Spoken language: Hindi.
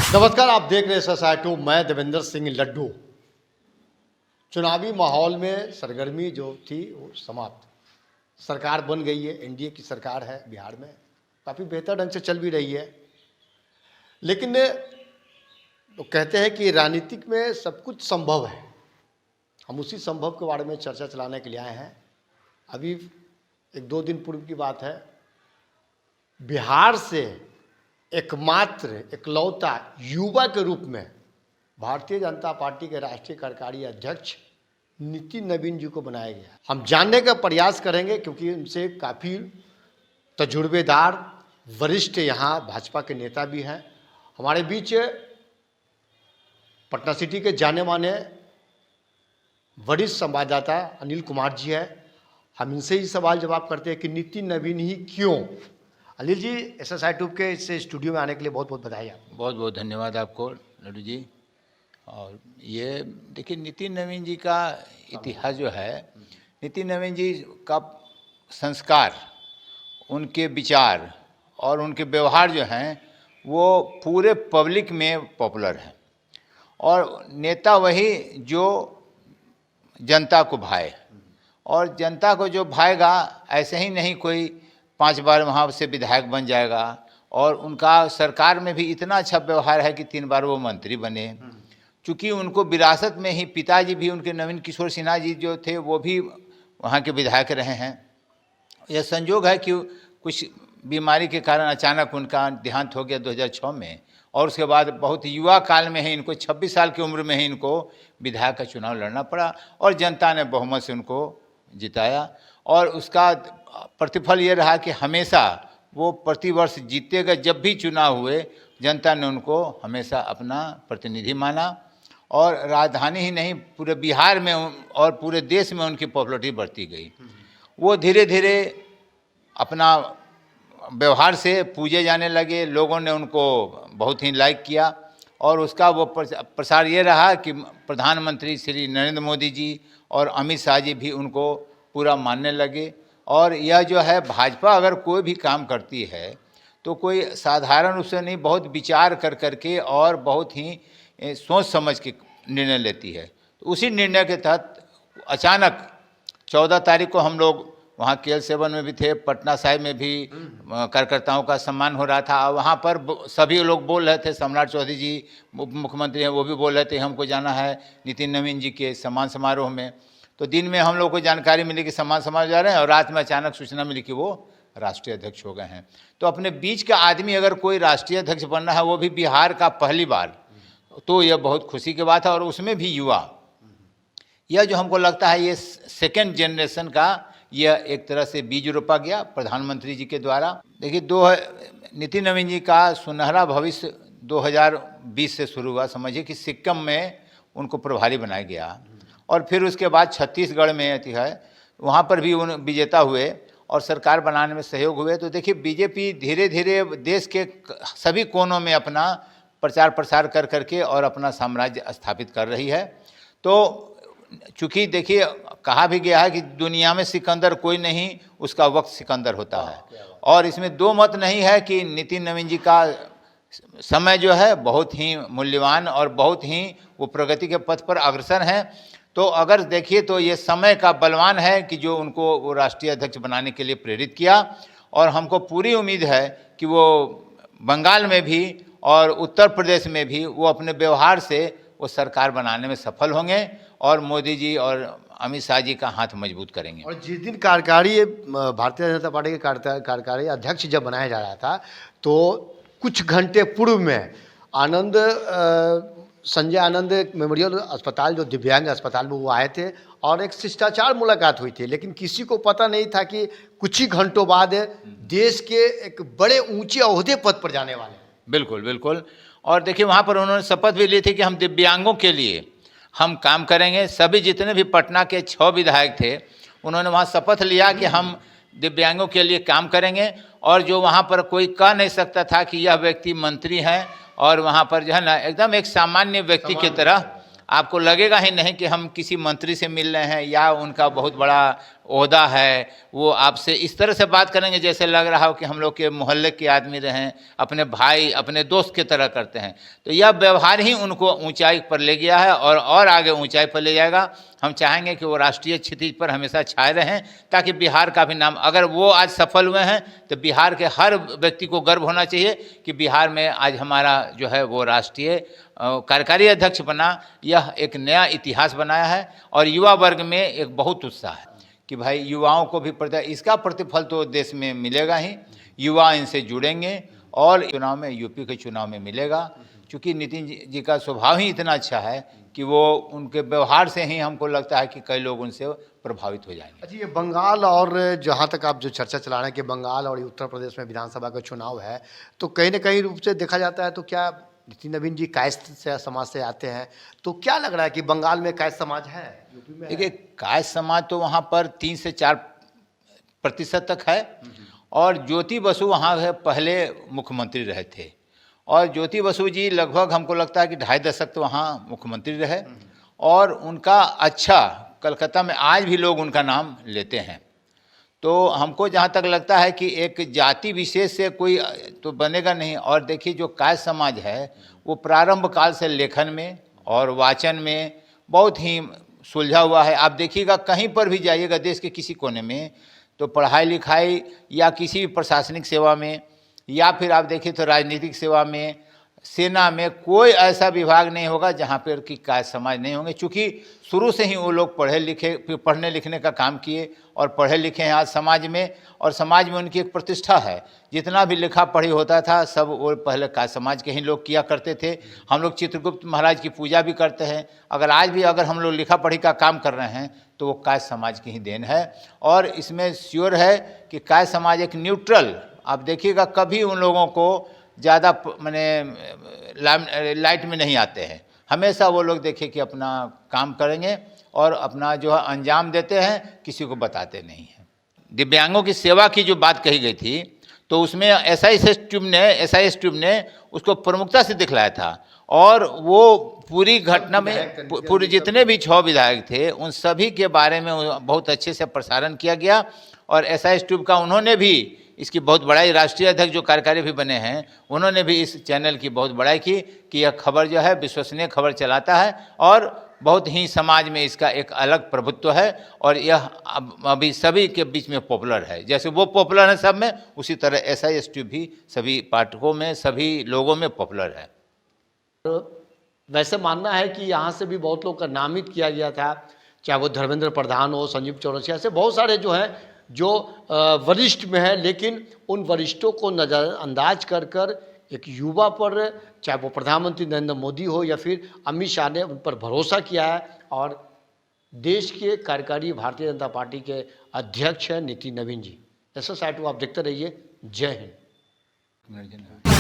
नमस्कार, आप देख रहे हैं SSI2। मैं देवेंद्र सिंह लड्डू। चुनावी माहौल में सरगर्मी जो थी वो समाप्त। सरकार बन गई है, एनडीए की सरकार है बिहार में, काफ़ी बेहतर ढंग से चल भी रही है। लेकिन तो कहते हैं कि राजनीतिक में सब कुछ संभव है। हम उसी संभव के बारे में चर्चा चलाने के लिए आए हैं। अभी 1-2 दिन पूर्व की बात है, बिहार से एकमात्र इकलौता युवा के रूप में भारतीय जनता पार्टी के राष्ट्रीय कार्यकारी अध्यक्ष नितिन नवीन जी को बनाया गया। हम जानने का प्रयास करेंगे क्योंकि उनसे काफ़ी तजुर्बेदार वरिष्ठ यहाँ भाजपा के नेता भी हैं। हमारे बीच पटना सिटी के जाने माने वरिष्ठ संवाददाता अनिल कुमार जी है। हम इनसे ही सवाल जवाब करते हैं कि नितिन नवीन ही क्यों। अनिल जी, SSI2 के इस स्टूडियो में आने के लिए बहुत बहुत बधाई। आप बहुत बहुत धन्यवाद आपको लड्डू जी। और ये देखिए, नितिन नवीन जी का इतिहास जो है, नितिन नवीन जी का संस्कार, उनके विचार और उनके व्यवहार जो हैं वो पूरे पब्लिक में पॉपुलर हैं। और नेता वही जो जनता को भाए, और जनता को जो भाएगा, ऐसे ही नहीं कोई 5 बार वहाँ से विधायक बन जाएगा। और उनका सरकार में भी इतना अच्छा व्यवहार है कि 3 बार वो मंत्री बने। चूँकि उनको विरासत में ही पिताजी भी उनके नवीन किशोर सिन्हा जी जो थे वो भी वहाँ के विधायक रहे हैं। यह संयोग है कि कुछ बीमारी के कारण अचानक उनका देहांत हो गया 2006 में, और उसके बाद बहुत युवा काल में ही इनको 26 साल की उम्र में ही इनको विधायक का चुनाव लड़ना पड़ा और जनता ने बहुमत से उनको जिताया। और उसका प्रतिफल ये रहा कि हमेशा वो प्रतिवर्ष जीतते गए। जब भी चुनाव हुए जनता ने उनको हमेशा अपना प्रतिनिधि माना, और राजधानी ही नहीं पूरे बिहार में और पूरे देश में उनकी पॉपुलरिटी बढ़ती गई। वो धीरे धीरे अपना व्यवहार से पूजे जाने लगे, लोगों ने उनको बहुत ही लाइक किया। और उसका वो प्रसार ये रहा कि प्रधानमंत्री श्री नरेंद्र मोदी जी और अमित शाह जी भी उनको पूरा मानने लगे। और यह जो है, भाजपा अगर कोई भी काम करती है तो कोई साधारण रूप से नहीं, बहुत विचार कर करके और बहुत ही सोच समझ के निर्णय लेती है। तो उसी निर्णय के तहत अचानक 14 तारीख को हम लोग वहाँ KL7 में भी थे, पटना साहिब में भी कार्यकर्ताओं का सम्मान हो रहा था। वहाँ पर सभी लोग बोल रहे थे, सम्राट चौधरी जी मुख्यमंत्री हैं, वो भी बोल रहे थे हमको जाना है नितिन नवीन जी के सम्मान समारोह में। तो दिन में हम लोग को जानकारी मिली कि सम्मान समारोह जा रहे हैं, और रात में अचानक सूचना मिली कि वो राष्ट्रीय अध्यक्ष हो गए हैं। तो अपने बीच का आदमी अगर कोई राष्ट्रीय अध्यक्ष बनना है, वो भी बिहार का पहली बार, तो यह बहुत खुशी की बात है। और उसमें भी युवा, यह जो हमको लगता है ये सेकेंड जनरेशन का यह एक तरह से बीज रोपा गया प्रधानमंत्री जी के द्वारा। देखिए, नितिन नवीन जी का सुनहरा भविष्य 2020 से शुरू हुआ। समझिए कि सिक्किम में उनको प्रभारी बनाया गया, और फिर उसके बाद छत्तीसगढ़ में है, वहाँ पर भी उन विजेता हुए और सरकार बनाने में सहयोग हुए। तो देखिए, बीजेपी धीरे धीरे देश के सभी कोनों में अपना प्रचार प्रसार कर करके और अपना साम्राज्य स्थापित कर रही है। तो चूँकि देखिए, कहा भी गया है कि दुनिया में सिकंदर कोई नहीं, उसका वक्त सिकंदर होता है। और इसमें दो मत नहीं है कि नितिन नवीन जी का समय जो है बहुत ही मूल्यवान और बहुत ही वो प्रगति के पथ पर अग्रसर हैं। तो अगर देखिए तो ये समय का बलवान है कि जो उनको वो राष्ट्रीय अध्यक्ष बनाने के लिए प्रेरित किया। और हमको पूरी उम्मीद है कि वो बंगाल में भी और उत्तर प्रदेश में भी वो अपने व्यवहार से वो सरकार बनाने में सफल होंगे, और मोदी जी और अमित शाह जी का हाथ मजबूत करेंगे। और जिस दिन कार्यकारी भारतीय जनता पार्टी के कार्यकारी अध्यक्ष जब बनाया जा रहा था, तो कुछ घंटे पूर्व में संजय आनंद मेमोरियल अस्पताल, जो दिव्यांग अस्पताल में, वो आए थे और एक शिष्टाचार मुलाकात हुई थी। लेकिन किसी को पता नहीं था कि कुछ ही घंटों बाद देश के एक बड़े ऊंचे ओहदे पद पर जाने वाले। बिल्कुल बिल्कुल। और देखिए, वहाँ पर उन्होंने शपथ भी ली थी कि हम दिव्यांगों के लिए हम काम करेंगे। सभी जितने भी पटना के 6 विधायक थे, उन्होंने वहाँ शपथ लिया कि हम दिव्यांगों के लिए काम करेंगे। और जो वहाँ पर कोई कह नहीं सकता था कि यह व्यक्ति मंत्री हैं, और वहाँ पर जो है ना, एकदम एक सामान्य व्यक्ति की तरह आपको लगेगा ही नहीं कि हम किसी मंत्री से मिल रहे हैं या उनका बहुत बड़ा ओहदा है, वो आपसे इस तरह से बात करेंगे जैसे लग रहा हो कि हम लोग के मोहल्ले के आदमी रहें, अपने भाई अपने दोस्त की तरह करते हैं। तो यह व्यवहार ही उनको ऊंचाई पर ले गया है और आगे ऊंचाई पर ले जाएगा। हम चाहेंगे कि वो राष्ट्रीय क्षितिज पर हमेशा छाए रहें, ताकि बिहार का भी नाम, अगर वो आज सफल हुए हैं तो बिहार के हर व्यक्ति को गर्व होना चाहिए कि बिहार में आज हमारा जो है वो राष्ट्रीय कार्यकारी अध्यक्ष बना। यह एक नया इतिहास बनाया है और युवा वर्ग में एक बहुत उत्साह है कि भाई युवाओं को भी इसका प्रतिफल तो देश में मिलेगा ही, युवा इनसे जुड़ेंगे और चुनाव में, यूपी के चुनाव में मिलेगा। क्योंकि नितिन जी का स्वभाव ही इतना अच्छा है कि वो उनके व्यवहार से ही हमको लगता है कि कई लोग उनसे प्रभावित हो जाएंगे। अच्छा, ये बंगाल और जहाँ तक आप जो चर्चा चला रहे हैं कि बंगाल और उत्तर प्रदेश में विधानसभा का चुनाव है, तो कहीं ना कहीं रूप से देखा जाता है तो क्या नितिन नवीन जी कायस्थ से समाज से आते हैं, तो क्या लग रहा है कि बंगाल में कायस्थ समाज है, यूपी में? देखिए, कायस्थ समाज तो वहाँ पर 3 से 4% तक है और ज्योति बसु वहाँ है पहले मुख्यमंत्री रहे थे और ज्योति बसु जी लगभग हमको लगता है कि 2.5 दशक तो वहाँ मुख्यमंत्री रहे और उनका अच्छा कलकत्ता में आज भी लोग उनका नाम लेते हैं। तो हमको जहाँ तक लगता है कि एक जाति विशेष से कोई तो बनेगा नहीं। और देखिए, जो कायस्थ समाज है वो प्रारंभ काल से लेखन में और वाचन में बहुत ही सुलझा हुआ है। आप देखिएगा, कहीं पर भी जाइएगा देश के किसी कोने में, तो पढ़ाई लिखाई या किसी भी प्रशासनिक सेवा में या फिर आप देखिए तो राजनीतिक सेवा में, सेना में, कोई ऐसा विभाग नहीं होगा जहाँ पर कि कायस्थ समाज नहीं होंगे। चूँकि शुरू से ही वो लोग पढ़ने लिखने का काम किए और पढ़े लिखे हैं आज समाज में, और समाज में उनकी एक प्रतिष्ठा है। जितना भी लिखा पढ़ी होता था सब वो पहले कायस्थ समाज के ही लोग किया करते थे। हम लोग चित्रगुप्त महाराज की पूजा भी करते हैं। अगर आज भी अगर हम लोग लिखा पढ़ी का काम कर रहे हैं तो वो कायस्थ समाज की ही देन है। और इसमें श्योर है कि कायस्थ समाज एक न्यूट्रल, आप देखिएगा कभी उन लोगों को ज़्यादा माने लाइट में नहीं आते हैं। हमेशा वो लोग देखिए कि अपना काम करेंगे और अपना जो है अंजाम देते हैं, किसी को बताते नहीं हैं। दिव्यांगों की सेवा की जो बात कही गई थी तो उसमें एसआईएस ट्यूब ने उसको प्रमुखता से दिखलाया था और वो पूरी घटना में पूरे जितने भी 6 विधायक थे उन सभी के बारे में बहुत अच्छे से प्रसारण किया गया। और एसआईएस ट्यूब का उन्होंने भी इसकी बहुत बड़ाई, राष्ट्रीय अध्यक्ष जो कार्यकारी भी बने हैं उन्होंने भी इस चैनल की बहुत बड़ाई की कि यह खबर जो है विश्वसनीय खबर चलाता है और बहुत ही समाज में इसका एक अलग प्रभुत्व है और यह अभी सभी के बीच में पॉपुलर है। जैसे वो पॉपुलर है सब में, उसी तरह एसआईएस ट्यूब भी सभी पाठकों में, सभी लोगों में पॉपुलर है। वैसे मानना है कि यहाँ से भी बहुत लोग का नामित किया गया था, चाहे वो धर्मेंद्र प्रधान हो, संजीव चौरसिया, से बहुत सारे जो हैं जो वरिष्ठ में है, लेकिन उन वरिष्ठों को नज़रअंदाज कर कर एक युवा पर, चाहे वो प्रधानमंत्री नरेंद्र मोदी हो या फिर अमित शाह ने उन पर भरोसा किया है और देश के कार्यकारी भारतीय जनता पार्टी के अध्यक्ष हैं नितिन नवीन जी। ऐसा साइट आप देखते रहिए। जय हिंद।